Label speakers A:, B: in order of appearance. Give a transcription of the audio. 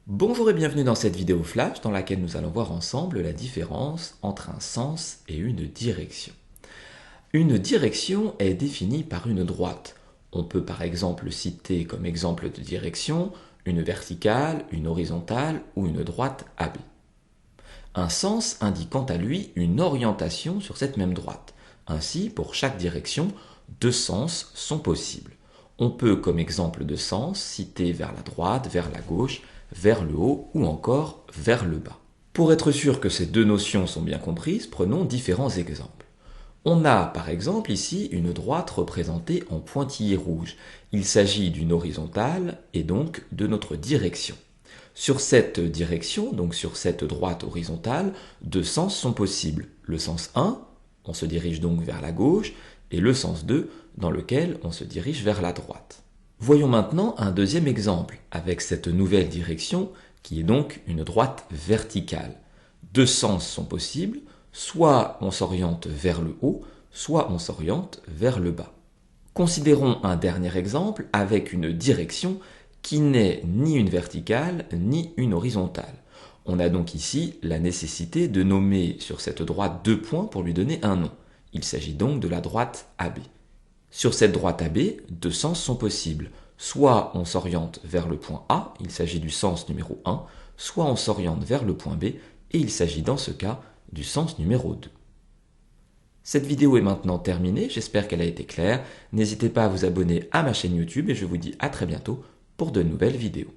A: Bonjour et bienvenue dans cette vidéo flash dans laquelle nous allons voir ensemble la différence entre un sens et une direction. Une direction est définie par une droite. On peut par exemple citer comme exemple de direction une verticale, une horizontale ou une droite AB. Un sens indique quant à lui une orientation sur cette même droite. Ainsi, pour chaque direction, deux sens sont possibles. On peut comme exemple de sens citer vers la droite, vers la gauche, vers le haut ou encore vers le bas. Pour être sûr que ces deux notions sont bien comprises, prenons différents exemples. On a par exemple ici une droite représentée en pointillés rouges. Il s'agit d'une horizontale et donc de notre direction. Sur cette direction, donc sur cette droite horizontale, deux sens sont possibles. Le sens 1, on se dirige donc vers la gauche, et le sens 2, dans lequel on se dirige vers la droite. Voyons maintenant un deuxième exemple, avec cette nouvelle direction, qui est donc une droite verticale. Deux sens sont possibles, soit on s'oriente vers le haut, soit on s'oriente vers le bas. Considérons un dernier exemple avec une direction qui n'est ni une verticale ni une horizontale. On a donc ici la nécessité de nommer sur cette droite deux points pour lui donner un nom. Il s'agit donc de la droite AB. Sur cette droite AB, deux sens sont possibles. Soit on s'oriente vers le point A, il s'agit du sens numéro 1, soit on s'oriente vers le point B, et il s'agit dans ce cas du sens numéro 2. Cette vidéo est maintenant terminée, j'espère qu'elle a été claire. N'hésitez pas à vous abonner à ma chaîne YouTube et je vous dis à très bientôt pour de nouvelles vidéos.